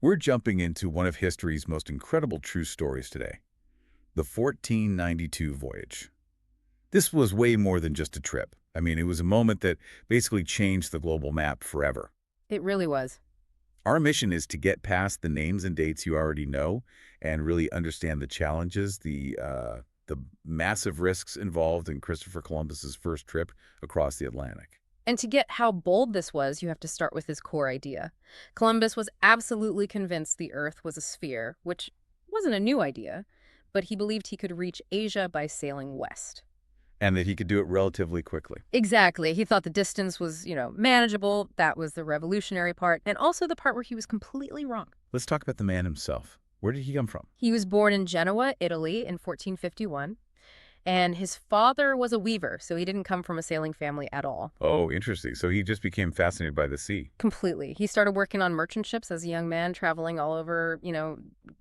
We're jumping into one of history's most incredible true stories today, the 1492 voyage. This was way more than just a trip. I mean, it was a moment that basically changed the global map forever. It really was. Our mission is to get past the names and dates you already know and really understand the challenges, the massive risks involved in Christopher Columbus's first trip across the Atlantic. And to get how bold this was, you have to start with his core idea. Columbus was absolutely convinced the Earth was a sphere, which wasn't a new idea, but he believed he could reach Asia by sailing west. And that he could do it relatively quickly. Exactly. He thought the distance was, manageable. That was the revolutionary part, and also the part where he was completely wrong. Let's talk about the man himself. Where did he come from? He was born in Genoa, Italy in 1451, and his father was a weaver, so he didn't come from a sailing family at all. Oh, interesting. So he just became fascinated by the sea. Completely. He started working on merchant ships as a young man, traveling all over,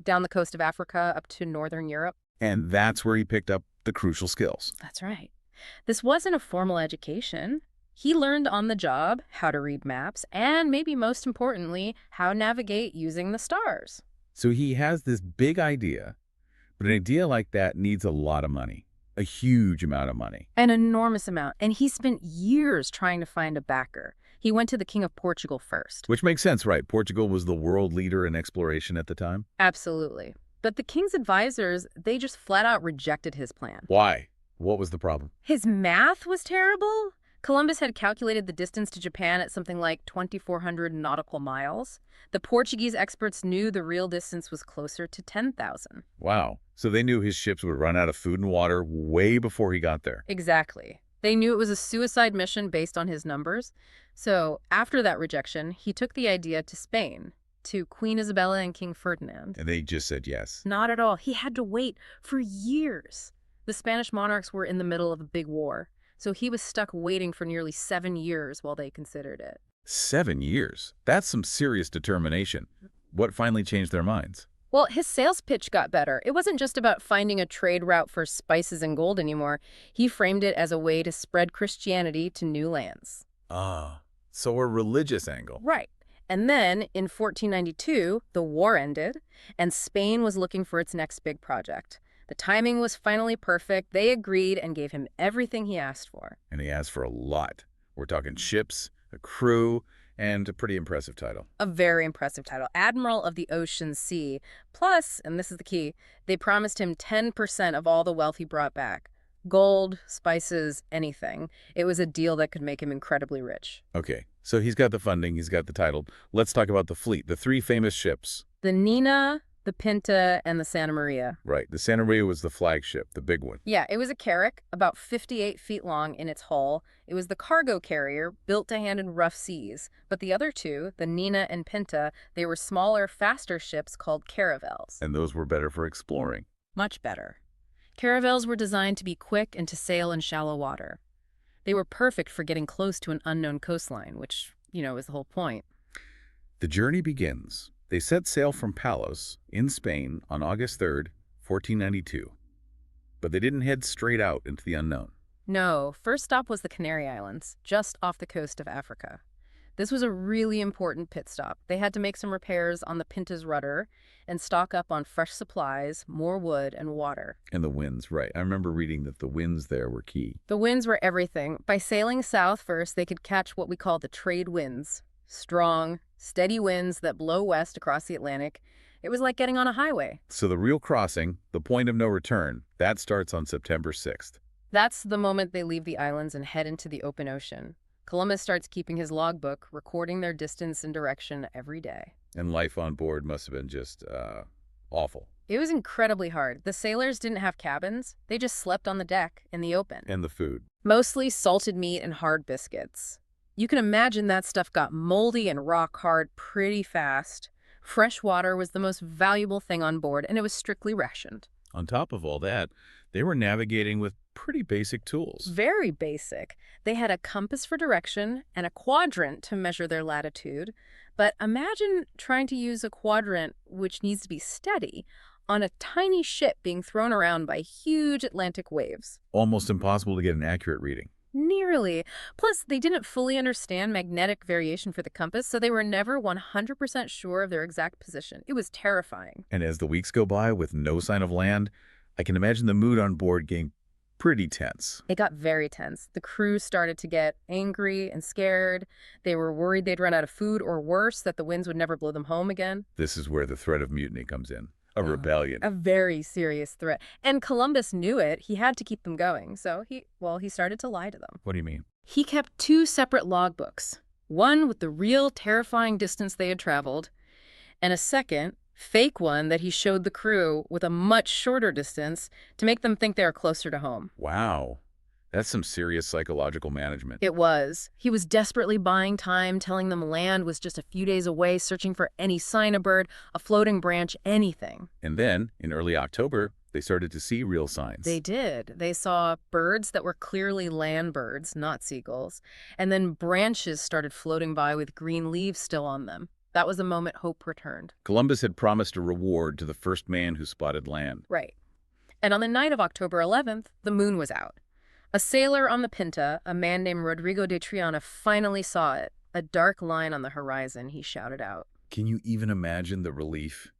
down the coast of Africa up to northern Europe. And that's where he picked up the crucial skills. That's right. This wasn't a formal education. He learned on the job how to read maps and, maybe most importantly, how to navigate using the stars. So he has this big idea, but an idea like that needs a lot of money, a huge amount of money. An enormous amount. And he spent years trying to find a backer. He went to the King of Portugal first. Which makes sense, right? Portugal was the world leader in exploration at the time. Absolutely. But the king's advisors, they just flat out rejected his plan. Why? What was the problem? His math was terrible. Columbus had calculated the distance to Japan at something like 2,400 nautical miles. The Portuguese experts knew the real distance was closer to 10,000. Wow. So they knew his ships would run out of food and water way before he got there. Exactly. They knew it was a suicide mission based on his numbers. So after that rejection, he took the idea to Spain, to Queen Isabella and King Ferdinand. And they just said yes. Not at all. He had to wait for years. The Spanish monarchs were in the middle of a big war, so he was stuck waiting for nearly 7 years while they considered it. 7 years? That's some serious determination. What finally changed their minds? Well, his sales pitch got better. It wasn't just about finding a trade route for spices and gold anymore. He framed it as a way to spread Christianity to new lands. Ah, so a religious angle. Right. And then, in 1492, the war ended, and Spain was looking for its next big project. The timing was finally perfect. They agreed and gave him everything he asked for. And he asked for a lot. We're talking ships, a crew, and a pretty impressive title. A very impressive title, Admiral of the Ocean Sea. Plus, and this is the key, they promised him 10% of all the wealth he brought back. Gold, spices, anything. It was a deal that could make him incredibly rich. Okay, so he's got the funding, he's got the title. Let's talk about the fleet, the 3 famous ships. The Nina, the Pinta, and the Santa Maria. Right, the Santa Maria was the flagship, the big one. Yeah, it was a carrack, about 58 feet long in its hull. It was the cargo carrier, built to handle rough seas. But the other 2, the Nina and Pinta, they were smaller, faster ships called caravels. And those were better for exploring. Much better. Caravels were designed to be quick and to sail in shallow water. They were perfect for getting close to an unknown coastline, which, is the whole point. The journey begins. They set sail from Palos in Spain on August 3rd, 1492. But they didn't head straight out into the unknown. No, first stop was the Canary Islands, just off the coast of Africa. This was a really important pit stop. They had to make some repairs on the Pinta's rudder and stock up on fresh supplies, more wood, and water. And the winds, right. I remember reading that the winds there were key. The winds were everything. By sailing south first, they could catch what we call the trade winds. Strong, steady winds that blow west across the Atlantic. It was like getting on a highway. So the real crossing, the point of no return, that starts on September 6th. That's the moment they leave the islands and head into the open ocean. Columbus starts keeping his logbook, recording their distance and direction every day. And life on board must have been just awful. It was incredibly hard. The sailors didn't have cabins. They just slept on the deck in the open. And the food. Mostly salted meat and hard biscuits. You can imagine that stuff got moldy and rock hard pretty fast. Fresh water was the most valuable thing on board, and it was strictly rationed. On top of all that, they were navigating with pretty basic tools. Very basic. They had a compass for direction and a quadrant to measure their latitude. But imagine trying to use a quadrant, which needs to be steady, on a tiny ship being thrown around by huge Atlantic waves. Almost impossible to get an accurate reading. Nearly. Plus, they didn't fully understand magnetic variation for the compass, so they were never 100% sure of their exact position. It was terrifying. And as the weeks go by with no sign of land, I can imagine the mood on board getting pretty tense. It got very tense. The crew started to get angry and scared. They were worried they'd run out of food, or worse, that the winds would never blow them home again. This is where the threat of mutiny comes in. A rebellion. A very serious threat. And Columbus knew it. He had to keep them going. So he started to lie to them. What do you mean? He kept two separate logbooks. One with the real terrifying distance they had traveled, and a second, fake one that he showed the crew with a much shorter distance to make them think they were closer to home. Wow. That's some serious psychological management. It was. He was desperately buying time, telling them land was just a few days away, searching for any sign of bird, a floating branch, anything. And then, in early October, they started to see real signs. They did. They saw birds that were clearly land birds, not seagulls. And then branches started floating by with green leaves still on them. That was the moment hope returned. Columbus had promised a reward to the first man who spotted land. Right. And on the night of October 11th, the moon was out. A sailor on the Pinta, a man named Rodrigo de Triana, finally saw it. A dark line on the horizon, he shouted out. Can you even imagine the relief?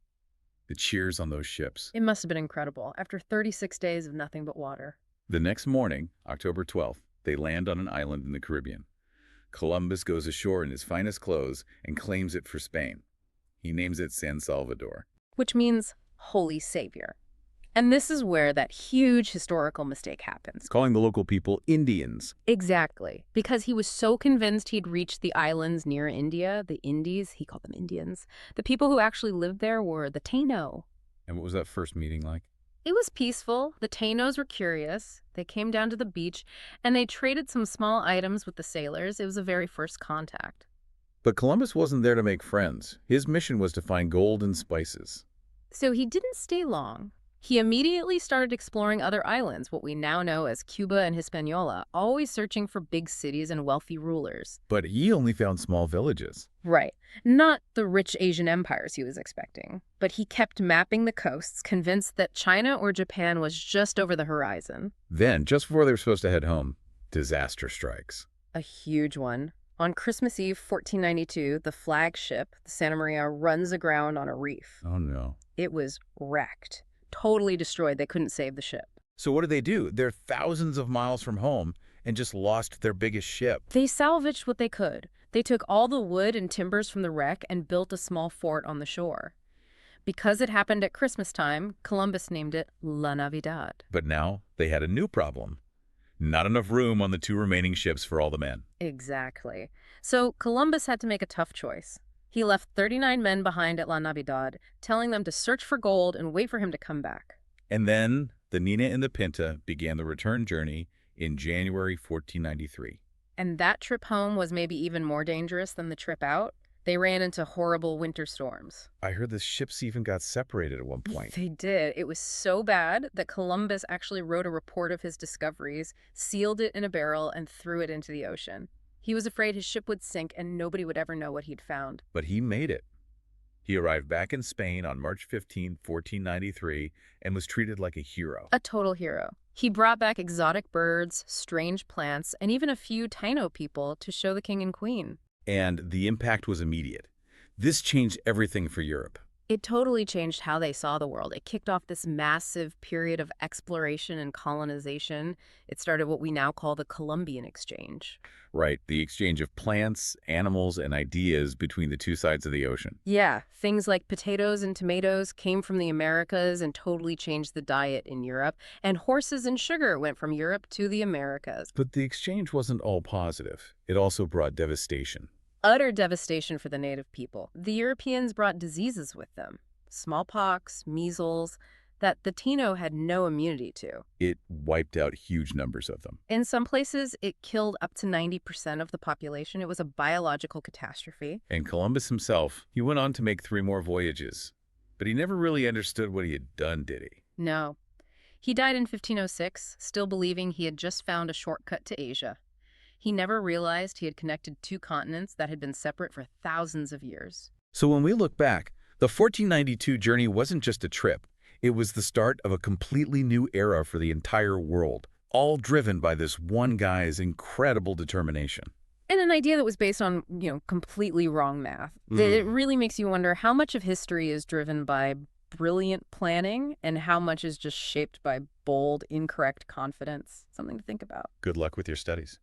The cheers on those ships. It must have been incredible, after 36 days of nothing but water. The next morning, October 12th, they land on an island in the Caribbean. Columbus goes ashore in his finest clothes and claims it for Spain. He names it San Salvador. Which means Holy Savior. And this is where that huge historical mistake happens. Calling the local people Indians. Exactly. Because he was so convinced he'd reached the islands near India, the Indies, he called them Indians. The people who actually lived there were the Taino. And what was that first meeting like? It was peaceful. The Tainos were curious. They came down to the beach, and they traded some small items with the sailors. It was a very first contact. But Columbus wasn't there to make friends. His mission was to find gold and spices. So he didn't stay long. He immediately started exploring other islands, what we now know as Cuba and Hispaniola, always searching for big cities and wealthy rulers. But he only found small villages. Right. Not the rich Asian empires he was expecting. But he kept mapping the coasts, convinced that China or Japan was just over the horizon. Then, just before they were supposed to head home, disaster strikes. A huge one. On Christmas Eve, 1492, the flagship, the Santa Maria, runs aground on a reef. Oh, no. It was wrecked. Totally destroyed. They couldn't save the ship. So what do? They're thousands of miles from home and just lost their biggest ship. They salvaged what they could. They took all the wood and timbers from the wreck and built a small fort on the shore. Because it happened at Christmas time, Columbus named it La Navidad. But now they had a new problem. Not enough room on the two remaining ships for all the men. Exactly. So Columbus had to make a tough choice. He left 39 men behind at La Navidad, telling them to search for gold and wait for him to come back. And then the Nina and the Pinta began the return journey in January 1493. And that trip home was maybe even more dangerous than the trip out. They ran into horrible winter storms. I heard the ships even got separated at one point. They did. It was so bad that Columbus actually wrote a report of his discoveries, sealed it in a barrel, and threw it into the ocean. He was afraid his ship would sink and nobody would ever know what he'd found. But he made it. He arrived back in Spain on March 15, 1493, and was treated like a hero. A total hero. He brought back exotic birds, strange plants, and even a few Taino people to show the king and queen. And the impact was immediate. This changed everything for Europe. It totally changed how they saw the world. It kicked off this massive period of exploration and colonization. It started what we now call the Columbian Exchange. Right, the exchange of plants, animals, and ideas between the two sides of the ocean. Yeah, things like potatoes and tomatoes came from the Americas and totally changed the diet in Europe. And horses and sugar went from Europe to the Americas. But the exchange wasn't all positive. It also brought devastation. Utter devastation for the native people. The Europeans brought diseases with them. Smallpox, measles, that the Taino had no immunity to. It wiped out huge numbers of them. In some places, it killed up to 90% of the population. It was a biological catastrophe. And Columbus himself, he went on to make 3 more voyages. But he never really understood what he had done, did he? No. He died in 1506, still believing he had just found a shortcut to Asia. He never realized he had connected 2 continents that had been separate for thousands of years. So when we look back, the 1492 journey wasn't just a trip. It was the start of a completely new era for the entire world, all driven by this one guy's incredible determination. And an idea that was based on, completely wrong math. It really makes you wonder how much of history is driven by brilliant planning and how much is just shaped by bold, incorrect confidence. Something to think about. Good luck with your studies.